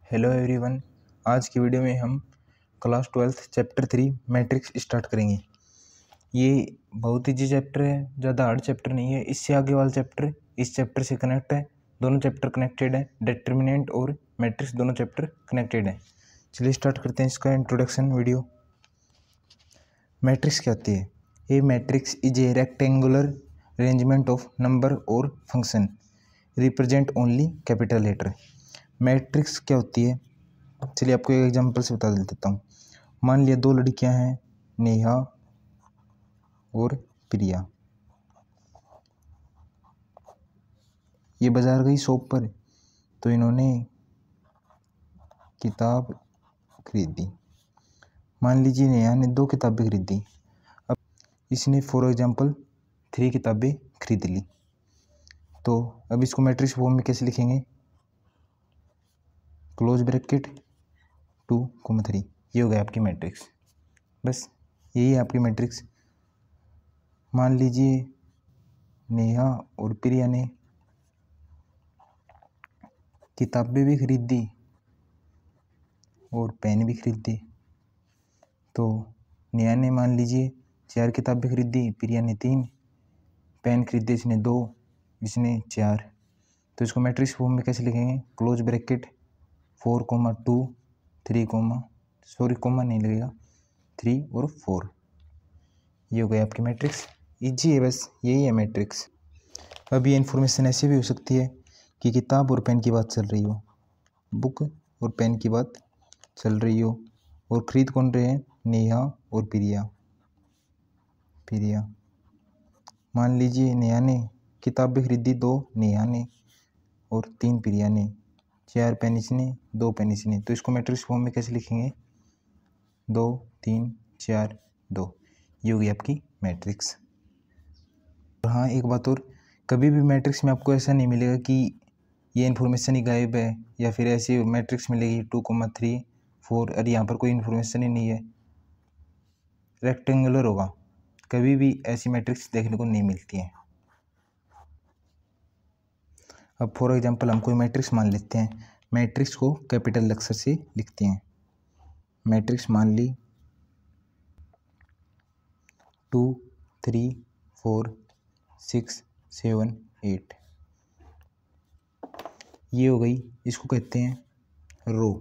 Hello everyone. आज की video में हम class 12th chapter 3 matrix start करेंगे। ये बहुत ईजी चैप्टर है, ज़्यादा हार्ड चैप्टर नहीं है। इससे आगे वाला चैप्टर इस चैप्टर से कनेक्ट है, दोनों चैप्टर कनेक्टेड है। डिटर्मिनेंट और मैट्रिक्स दोनों चैप्टर कनेक्टेड है। चलिए स्टार्ट करते हैं इसका इंट्रोडक्शन वीडियो। मैट्रिक्स क्या होती है? A matrix is a rectangular arrangement of number और function represent only capital letter. Matrix क्या होती है? चलिए आपको एक एग्जांपल से बता देता हूँ। मान लिया दो लड़कियां हैं, नेहा और प्रिया। ये बाजार गई शॉप पर, तो इन्होंने किताब खरीदी। मान लीजिए नेहा ने 2 किताबें खरीदी। अब इसने फॉर एग्जांपल 3 किताबें खरीद ली। तो अब इसको मैट्रिक्स फॉर्म में कैसे लिखेंगे? Close bracket 2, 3। ये हो गया आपकी मैट्रिक्स। बस यही है आपकी मैट्रिक्स। मान लीजिए नेहा और प्रिया ने किताबें भी खरीदी और पेन भी खरीदी। तो नेहा ने मान लीजिए 4 किताबें खरीदी, प्रिया ने 3, पेन खरीदे इसने 2, इसने 4। तो इसको मैट्रिक्स फॉर्म में कैसे लिखेंगे? क्लोज ब्रैकेट 4, 2, 3, कॉमा नहीं लगेगा, 3 और 4। ये हो गया आपकी मैट्रिक्स। इजी है, बस यही है मैट्रिक्स। अब ये इन्फॉर्मेशन ऐसी भी हो सकती है कि किताब और पेन की बात चल रही हो, बुक और पेन की बात चल रही हो, और खरीद कौन रहे हैं? नेहा और प्रिया। मान लीजिए नेहा ने किताबें खरीदी 2 नेहा ने और 3 प्रिया ने, 4 पेन इसने, 2 पेन इसने। तो इसको मैट्रिक्स फॉर्म में कैसे लिखेंगे? 2, 3, 4, 2। ये होगी आपकी मैट्रिक्स। और हाँ, एक बात और, कभी भी मैट्रिक्स में आपको ऐसा नहीं मिलेगा कि ये इन्फॉर्मेशन ही गायब है, या फिर ऐसी मैट्रिक्स मिलेगी 2, 3, 4 और यहाँ पर कोई इन्फॉर्मेशन ही नहीं है, रेक्टेंगुलर होगा। कभी भी ऐसी मैट्रिक्स देखने को नहीं मिलती है। अब फॉर एग्जांपल हम कोई मैट्रिक्स मान लेते हैं। मैट्रिक्स को कैपिटल अक्षर से लिखते हैं। मैट्रिक्स मान ली 2, 3, 4, 6, 7, 8। ये हो गई, इसको कहते हैं रो।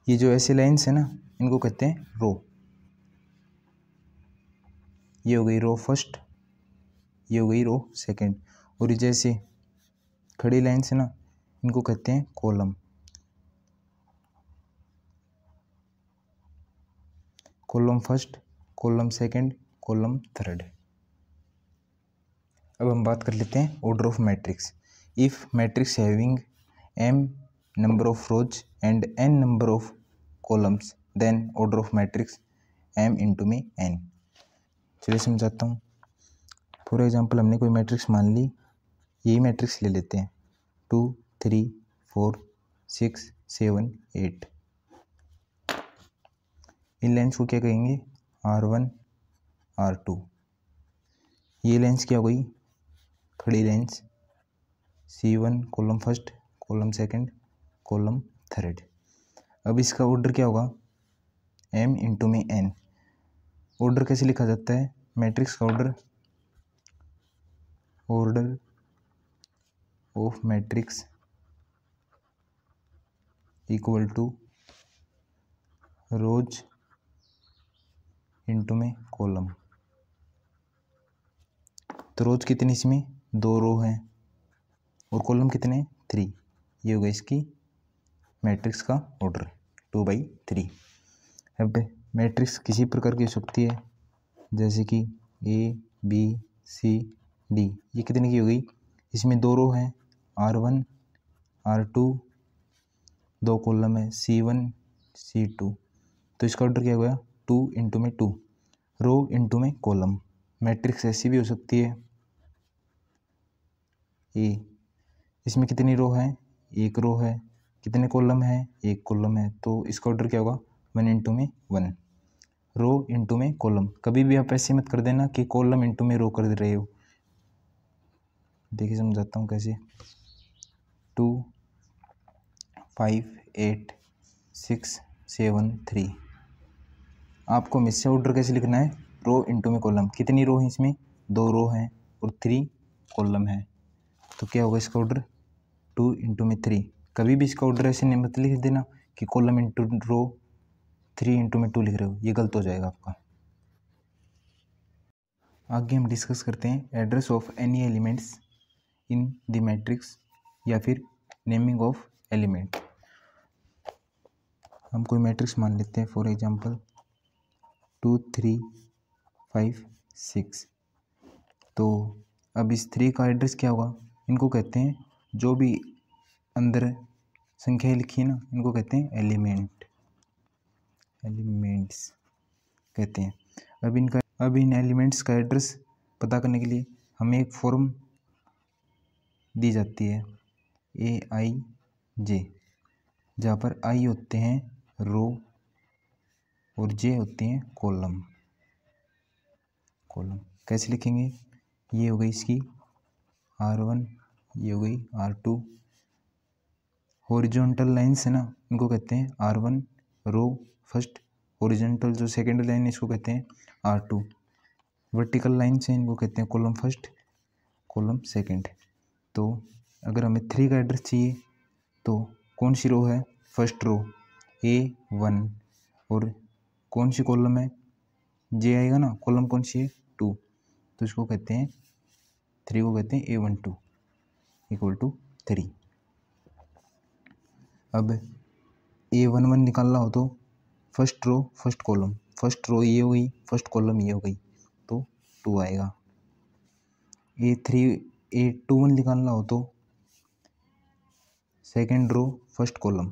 ये जो ऐसे लाइन्स है ना, इनको कहते हैं रो। ये हो गई रो फर्स्ट, ये हो गई रो सेकंड। और ये जैसे खड़ी लाइन्स है ना, इनको कहते हैं column. Column first, column second, column third. अब हम बात कर लेते हैं order of matrix. If matrix having m number of rows and n number of columns, then order of matrix m into में n। चलिए समझाता हूँ। फॉर एग्जांपल हमने कोई मैट्रिक्स मान ली, यही मैट्रिक्स ले लेते हैं 2, 3, 4, 6, 7, 8। इन लाइन्स को क्या कहेंगे? R1, R2। ये लाइन्स क्या हो गई? खड़ी lines. C1 column first, column second, column third. अब इसका ऑर्डर क्या होगा? m इंटू में n। ऑर्डर कैसे लिखा जाता है मैट्रिक्स का? Order of matrix equal to rows into में कॉलम। तो रोज कितनी इसमें? 2 रो हैं, और कॉलम कितने? 3। ये होगा इसकी मैट्रिक्स का ऑर्डर 2/3। अब मैट्रिक्स किसी प्रकार की हो सकती है, जैसे कि A, B, C, D। ये कितने की हो गई? इसमें 2 रो हैं, R1, R2, 2 कॉलम है, C1, C2। तो इसका ऑर्डर क्या हुआ? 2 इंटू में 2, रो इंटू में कॉलम। मैट्रिक्स ऐसी भी हो सकती है A, इसमें कितनी रो है? 1 रो है। कितने कॉलम है? 1 कॉलम है। तो इसका ऑर्डर क्या होगा? 1 इंटू में 1, रो इंटू में कॉलम। कभी भी आप ऐसे मत कर देना कि कॉलम इंटू में रो कर दे रहे हो। देखिए समझाता हूँ कैसे। 2 5 8 6 7 3। आपको मिससे ऑर्डर कैसे लिखना है, रो इंटू में कॉलम। कितनी रो है इसमें, 2 रो हैं और 3 कॉलम है। तो क्या होगा इसका ऑर्डर, 2 इंटू में 3। कभी भी इसका ऑर्डर ऐसे नहीं मत लिख देना कि कॉलम इंटू रो, 3 इंटू में 2 लिख रहे हो, ये गलत हो जाएगा आपका। आगे हम डिस्कस करते हैं address of any elements in the matrix या फिर नेमिंग ऑफ एलिमेंट। हम कोई मैट्रिक्स मान लेते हैं, फॉर एग्जांपल 2 3 5 6। तो अब इस 3 का एड्रेस क्या होगा, इनको कहते हैं, जो भी अंदर संख्या लिखी है ना, इनको कहते हैं एलिमेंट्स कहते हैं। अब इन एलिमेंट्स का एड्रेस पता करने के लिए हमें एक फॉर्म दी जाती है AIJ, जहाँ पर I होते हैं रो और J होते हैं कॉलम। कैसे लिखेंगे, ये हो गई इसकी R1, ये हो गई R2। हॉरिजॉन्टल लाइन्स है ना, इनको कहते हैं R1 रो फर्स्ट, हॉरिजॉन्टल जो सेकेंड लाइन है इसको कहते हैं R2। वर्टिकल लाइन्स हैं, इनको कहते हैं कॉलम फर्स्ट, कॉलम सेकेंड। तो अगर हमें 3 का एड्रेस चाहिए तो कौन सी रो है, फर्स्ट रो A1, और कौन सी कॉलम है, J आएगा ना, कॉलम कौन सी है 2, तो इसको कहते हैं 3 को कहते हैं A12 इक्वल टू 3। अब A11 निकालना हो तो first row first column, first row ये हो गई, फर्स्ट कॉलम ये हो गई, तो 2 आएगा। A21 निकालना हो तो second row first column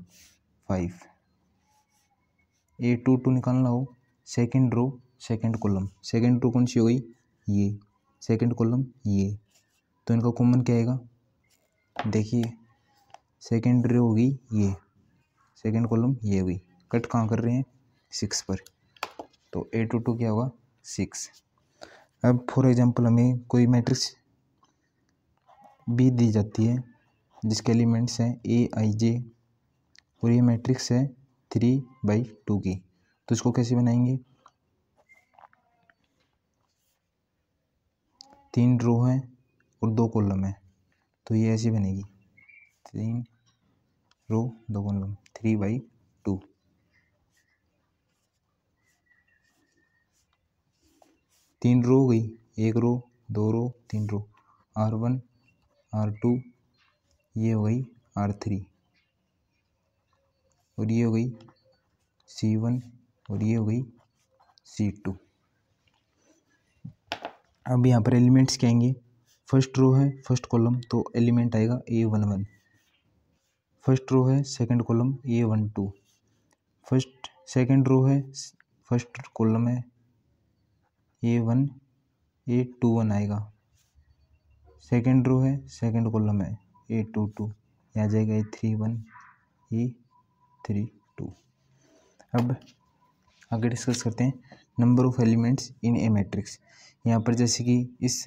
5। A22 निकालना हो second row second column, second row कौन सी हो गई, ये, सेकेंड कॉलम ये, तो इनका कॉमन क्या आएगा, देखिए सेकेंड रो होगी ये, सेकेंड कॉलम ये हुई, कट कहाँ कर रहे हैं 6 पर, तो A22 क्या होगा 6। अब फॉर एग्जांपल हमें कोई मैट्रिक्स B दी जाती है जिसके एलिमेंट्स हैं AIJ और ये मैट्रिक्स है 3/2 की, तो इसको कैसे बनाएंगे, 3 रो हैं और 2 कॉलम है, तो ये ऐसी बनेगी 3 रो 2 कॉलम 3/2। तीन रो हो गई, 1 रो 2 रो 3 रो, R1 R2, ये हो गई R3, और ये हो गई C1 और ये हो गई C2। अब यहाँ पर एलिमेंट्स क्या आएंगे, फर्स्ट रो है फर्स्ट कॉलम तो एलिमेंट आएगा A11, फर्स्ट रो है second column A12, first second row है फर्स्ट कॉलम है A1, A21 आएगा, सेकंड रो है सेकंड कॉलम है A22, यहाँ जाएगा A31 A32। अब आगे डिस्कस करते हैं number of elements in a matrix. यहाँ पर जैसे कि इस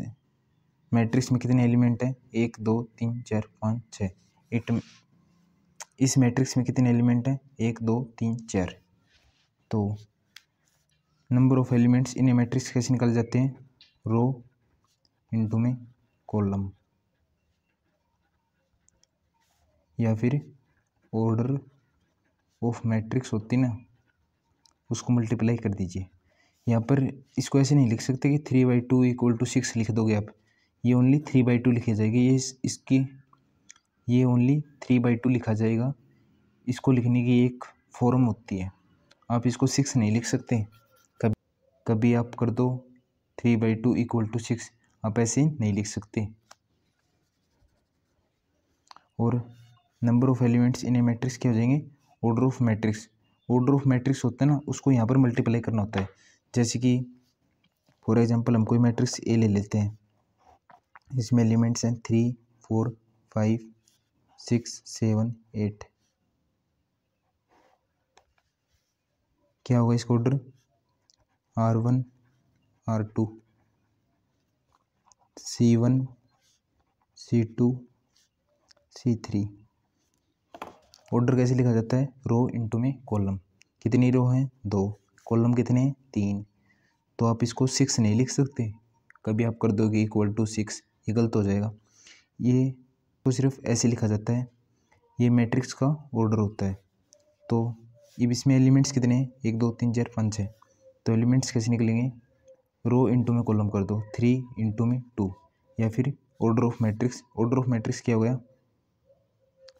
मैट्रिक्स में कितने एलिमेंट हैं, 1 2 3 4 5 6। इस मैट्रिक्स में कितने एलिमेंट हैं, 1 2 3 4। तो number of elements in a matrix कैसे निकल जाते हैं, रो इंटू में कॉलम, या फिर ऑर्डर ऑफ मैट्रिक्स होती ना, उसको मल्टीप्लाई कर दीजिए। यहाँ पर इसको ऐसे नहीं लिख सकते कि 3/2 इक्वल टू 6 लिख दोगे आप, ये ओनली 3/2 लिखी जाएगी, ये ओनली 3/2 लिखा जाएगा। इसको लिखने की एक फॉर्म होती है, आप इसको 6 नहीं लिख सकते। कभी आप कर दो 3/2 इक्वल टू 6, आप ऐसे नहीं लिख सकते। और number of elements in a matrix क्या हो जाएंगे, order of matrix. Order of matrix होता है ना, उसको यहाँ पर मल्टीप्लाई करना होता है। जैसे कि फॉर एग्जांपल हम कोई मैट्रिक्स ए ले लेते हैं, इसमें एलिमेंट्स हैं 3 4 5 6 7 8। क्या होगा इसका order, R1 R2 C1 C2 C3। Order कैसे लिखा जाता है, रो इंटू में कॉलम। कितनी रो हैं, 2, कॉलम कितने हैं, 3। तो आप इसको 6 नहीं लिख सकते, कभी आप कर दोगे इक्वल टू 6, ये गलत हो जाएगा। ये तो सिर्फ ऐसे लिखा जाता है, ये मैट्रिक्स का ऑर्डर होता है। तो अब इसमें एलिमेंट्स कितने हैं, 1 2 3 4 5 6। तो एलिमेंट्स कैसे निकलेंगे, रो इंटू में कॉलम कर दो, 3 इंटू में 2, या फिर ऑर्डर ऑफ मैट्रिक्स क्या हो गया,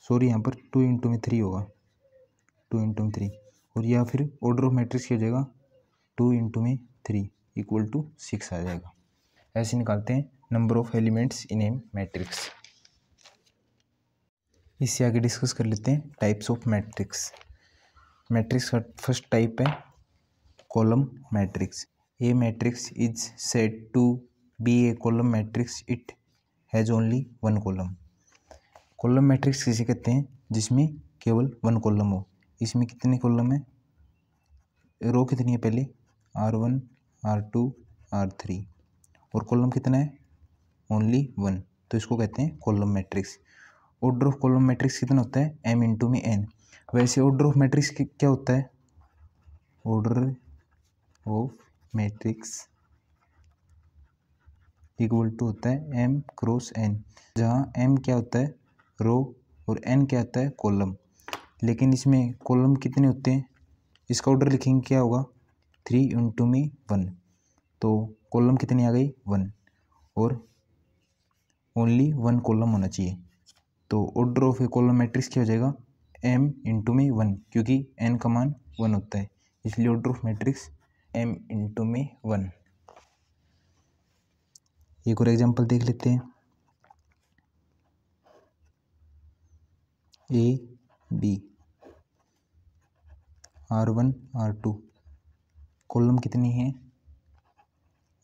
सॉरी यहाँ पर 2 इंटू में 3 होगा, 2 इंटू में 3, और या फिर ऑर्डर ऑफ मैट्रिक्स क्या हो जाएगा, 2 इंटू में 3 इक्वल टू 6 आ जाएगा। ऐसे निकालते हैं number of elements in a matrix. इससे आगे डिस्कस कर लेते हैं टाइप्स ऑफ मैट्रिक्स। मैट्रिक्स का फर्स्ट टाइप है column matrix. A matrix is said to be a column matrix, it has only one column. Column matrix किसे कहते हैं, जिसमें केवल वन कॉलम हो। इसमें कितने कॉलम है, रो कितनी है पहले, R1 R2 R3, और कॉलम कितना है, ओनली 1, तो इसको कहते हैं column matrix. Order of column matrix कितना होता है, m इंटू में n। वैसे ऑर्डर ऑफ मैट्रिक्स क्या होता है, order of matrix equal to होता है m क्रॉस n, जहाँ m क्या होता है, रो, और n क्या होता है, कॉलम। लेकिन इसमें कॉलम कितने होते हैं, इसका ऑर्डर लिखेंगे क्या होगा, 3 इंटू में 1, तो कॉलम कितनी आ गई, 1, और ओनली 1 कॉलम होना चाहिए। तो order of A column matrix क्या हो जाएगा, m इंटू में 1, क्योंकि n का मान 1 होता है, इसलिए order of matrix m into में 1। एक और एग्जांपल देख लेते हैं, A B R1 R2, column कितनी है,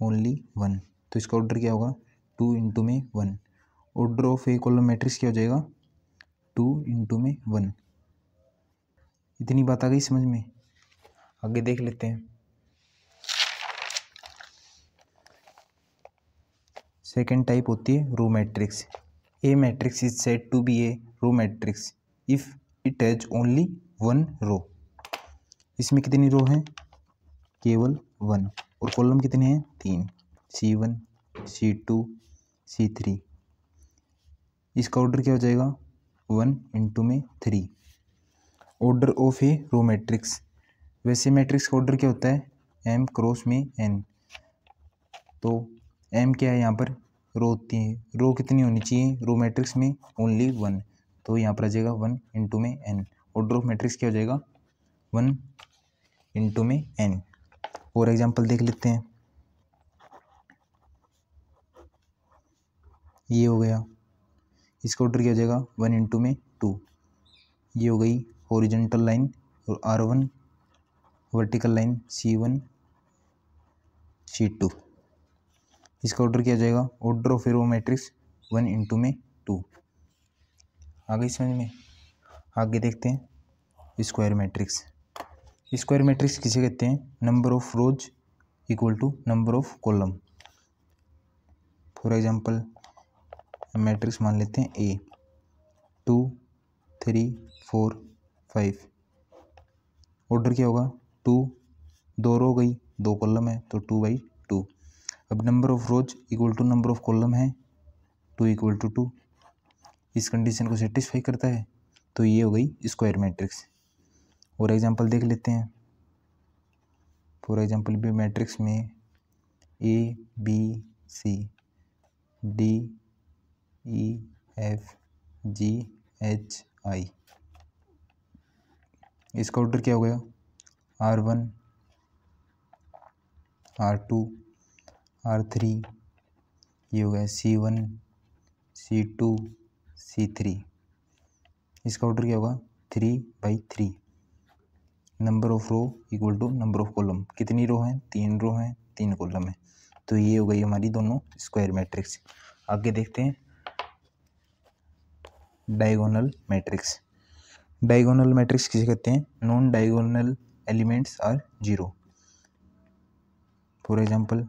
ओनली 1, तो इसका ऑर्डर क्या होगा, 2 इंटू में 1। Order of A column matrix क्या हो जाएगा, 2 इंटू में 1। इतनी बात आ गई समझ में, आगे देख लेते हैं। सेकेंड टाइप होती है row matrix. A matrix is said to be a row matrix if it has only 1 row. इसमें कितनी रो हैं, केवल 1, और कॉलम कितने हैं, 3, C1 C2 C3। इसका ऑर्डर क्या हो जाएगा, 1 इंटू में 3। Order of a row matrix, वैसे मैट्रिक्स का ऑर्डर क्या होता है, m क्रॉस में n। तो m क्या है, यहाँ पर रो होती है, रो कितनी होनी चाहिए रो मैट्रिक्स में, ओनली 1, तो यहाँ पर आ जाएगा 1 इंटू में n। ऑर्डर ऑफ मैट्रिक्स क्या हो जाएगा, 1 इंटू में n। और एग्जांपल देख लेते हैं, ये हो गया, इसका ऑर्डर क्या हो जाएगा, 1 इंटू में 2। ये हो गई हॉरिजॉन्टल लाइन, और R1 vertical line, C1 C2। इसका ऑर्डर क्या हो जाएगा, order of a row matrix 1 into में 2। आ गई समझ में। आगे देखते हैं स्क्वायर मैट्रिक्स। स्क्वायर मैट्रिक्स किसे कहते हैं, number of rows equal to number of column. For example matrix मान लेते हैं A 2 3 4 5। ऑर्डर क्या होगा, 2, 2 रो गई, 2 कॉलम है, तो 2/2। अब number of rows equal to number of column है, 2 इक्वल टू 2। इस कंडीशन को सेटिस्फाई करता है, तो ये हो गई स्क्वायर मैट्रिक्स। और एग्जांपल देख लेते हैं। फॉर एग्जांपल भी मैट्रिक्स में A B C D E F G H I, इसका ऑर्डर क्या हो गया, R1 R2 R3, ये हो गया C1 C2 C3। इसका ऑर्डर क्या होगा, 3/3। Number of row equal to number of column, कितनी रो हैं, 3 रो हैं, 3 कॉलम है, तो ये हो गई हमारी दोनों स्क्वायर मैट्रिक्स। आगे देखते हैं डायगोनल मैट्रिक्स। डायगोनल मैट्रिक्स किसे कहते हैं, non diagonal elements are 0। For example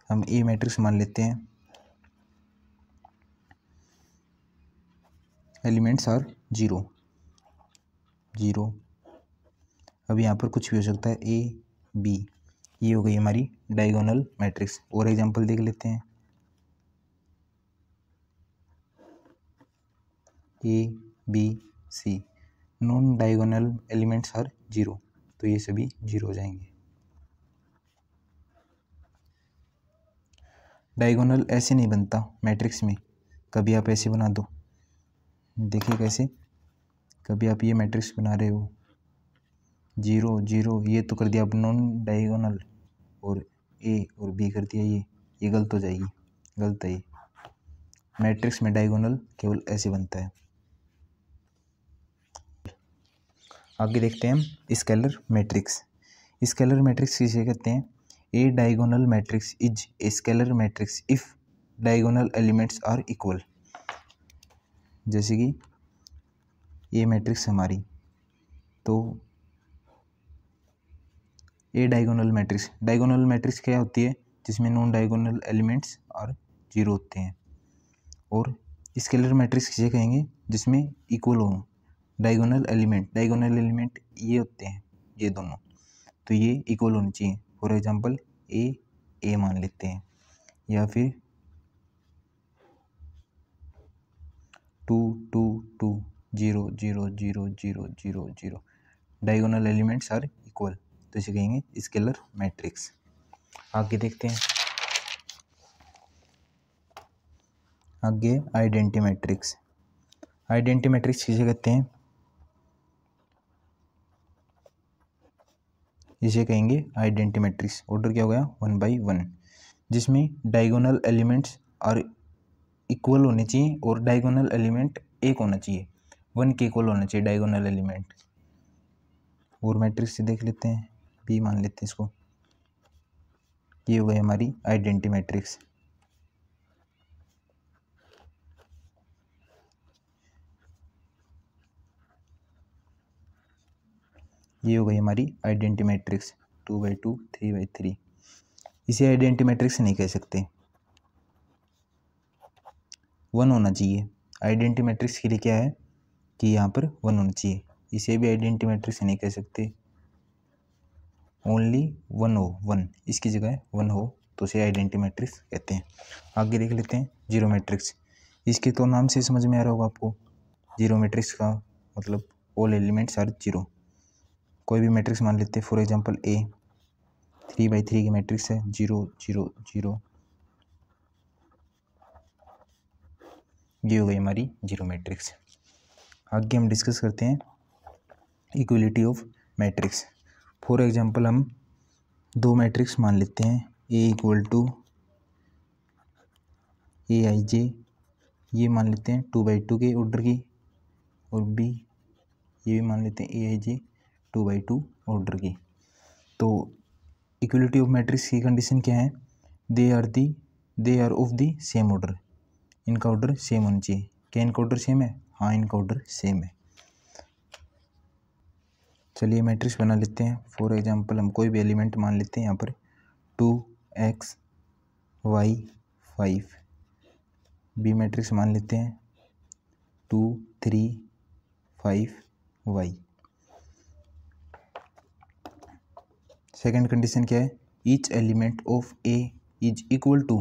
हम ए मैट्रिक्स मान लेते हैं, एलिमेंट्स आर 0। 0। अब यहाँ पर कुछ भी हो सकता है, ए बी। ये हो गई हमारी डायगोनल मैट्रिक्स। और एग्जांपल देख लेते हैं, A B C, non diagonal elements are 0, तो ये सभी 0 हो जाएंगे। डायगोनल ऐसे नहीं बनता मैट्रिक्स में, कभी आप ऐसे बना दो, देखिए कैसे, कभी आप ये मैट्रिक्स बना रहे हो 0 0, ये तो कर दिया आप नॉन डायगोनल, और ए और बी कर दिया ये गलत हो जाएगी, गलत है ये। मैट्रिक्स में डायगोनल केवल ऐसे बनता है। आगे देखते हैं हम स्केलर मैट्रिक्स। स्केलर मैट्रिक्स किसे कहते हैं? A diagonal matrix is a scalar matrix if diagonal elements are equal. जैसे कि ये मैट्रिक्स हमारी, तो a diagonal matrix, diagonal matrix क्या होती है? जिसमें नॉन डायगोनल एलिमेंट्स और 0 होते हैं। और स्केलर मैट्रिक्स किसे कहेंगे? जिसमें इक्वल हो डायगोनल एलिमेंट ये होते हैं, ये दोनों, तो ये इक्वल होनी चाहिए। फॉर एग्जांपल ए मान लेते हैं, या फिर 2 2 2 0 0 0 0 0 0, डायगोनल एलिमेंट्स आर इक्वल, तो इसे कहेंगे स्केलर मैट्रिक्स। आगे देखते हैं, आगे आइडेंटिटी मैट्रिक्स। आइडेंटिटी मैट्रिक्स किसे कहते हैं? इसे कहेंगे आइडेंटिटी मैट्रिक्स। ऑर्डर क्या हो गया? 1 by 1, जिसमें डायगोनल एलिमेंट्स और इक्वल होने चाहिए और डायगोनल एलिमेंट एक होना चाहिए, 1 के इक्वल होना चाहिए डायगोनल एलिमेंट। और मैट्रिक्स से देख लेते हैं, बी मान लेते हैं इसको, ये हो गई हमारी आइडेंटिटी मैट्रिक्स। ये हो गई हमारी आइडेंटिटी मैट्रिक्स 2 by 2 3 by 3। इसे आइडेंटिटी मैट्रिक्स नहीं कह सकते, 1 होना चाहिए। आइडेंटिटी मैट्रिक्स के लिए क्या है कि यहाँ पर 1 होना चाहिए, इसे भी आइडेंटिटी मैट्रिक्स नहीं कह सकते। ओनली 1 हो, 1 इसकी जगह 1 हो तो उसे आइडेंटिटी मैट्रिक्स कहते हैं। आगे देख लेते हैं जीरो मैट्रिक्स। इसके तो नाम से समझ में आ रहा होगा आपको, जीरो मैट्रिक्स का मतलब ऑल एलिमेंट्स आर 0। कोई भी मैट्रिक्स मान लेते हैं, फॉर एग्जांपल ए 3 by 3 की मैट्रिक्स है, 0 0 0, ये हो गई हमारी जीरो मैट्रिक्स। आगे हम डिस्कस करते हैं equality of matrix. For example हम दो मैट्रिक्स मान लेते हैं, ए इक्वल टू ए आई जे, ये मान लेते हैं 2 by 2 के ऑर्डर की, और बी ये भी मान लेते हैं ए आई जे 2 by 2 ऑर्डर की। तो इक्वलिटी ऑफ मैट्रिक्स की कंडीशन क्या है? They are of the same order, इनका ऑर्डर सेम होना चाहिए। क्या इनका ऑर्डर सेम है? हाँ, इनका ऑर्डर सेम है। चलिए मैट्रिक्स बना लेते हैं। फॉर एग्जांपल हम कोई भी एलिमेंट मान लेते हैं, यहाँ पर 2x y 5, बी मैट्रिक्स मान लेते हैं 2 3 5 y। सेकेंड कंडीशन क्या है? Each element of A is equal to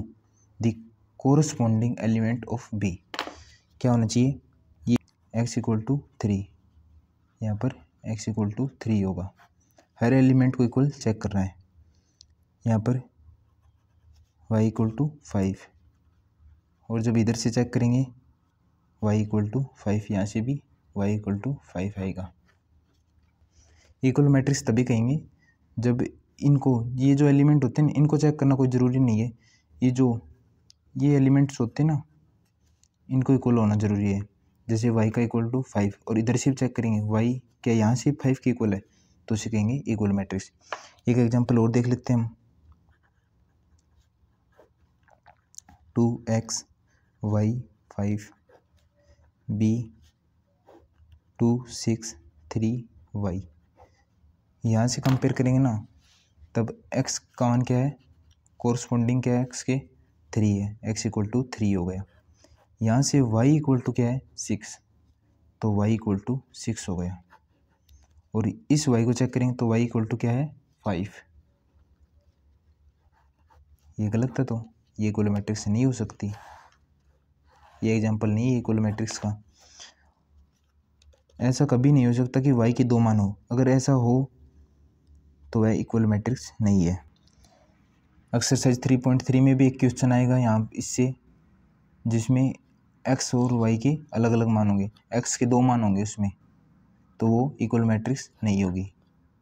the corresponding element of B. क्या होना चाहिए? ये x इक्वल टू 3, यहाँ पर x इक्वल टू 3 होगा। हर एलिमेंट को इक्वल चेक करना है। यहाँ पर y इक्वल टू 5, और जब इधर से चेक करेंगे y इक्वल टू 5, यहाँ से भी y इक्वल टू 5 आएगा। इक्वल मैट्रिक्स तभी कहेंगे जब इनको, ये जो एलिमेंट होते हैं इनको चेक करना कोई ज़रूरी नहीं है, ये एलिमेंट्स होते हैं ना, इनको इक्वल होना ज़रूरी है। जैसे y का इक्वल टू 5, और इधर से चेक करेंगे y क्या यहाँ से 5 के इक्वल है, तो उसे कहेंगे इक्वल मैट्रिक्स। एक एग्जांपल और देख लेते हैं हम, 2x y 5 b 2 6 3 y। यहाँ से कंपेयर करेंगे ना, तब x का मान क्या है? कोरस्पॉन्डिंग क्या है x के? 3 है, x इक्वल टू 3 हो गया। यहाँ से y इक्वल टू क्या है? 6, तो y इक्वल टू 6 हो गया। और इस y को चेक करेंगे तो y इक्वल टू क्या है 5। ये गलत है, तो ये इक्वल मैट्रिक्स नहीं हो सकती, ये एग्जांपल नहीं है इक्वल मैट्रिक्स का। ऐसा कभी नहीं हो सकता कि y के 2 मान हो, अगर ऐसा हो तो वह इक्वल मैट्रिक्स नहीं है। एक्सरसाइज 3.3 में भी एक क्वेश्चन आएगा यहाँ इससे, जिसमें x और y के अलग अलग मान होंगे, x के 2 मान होंगे उसमें, तो वो इक्वल मैट्रिक्स नहीं होगी।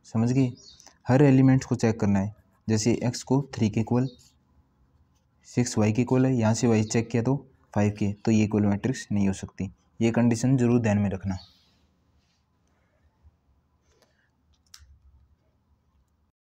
समझ गए? हर एलिमेंट्स को चेक करना है, जैसे x को 3 के इक्वल, 6 y के इक्वल है, यहाँ से y चेक किया तो 5 के, तो ये इक्वल मैट्रिक्स नहीं हो सकती। ये कंडीशन जरूर ध्यान में रखना।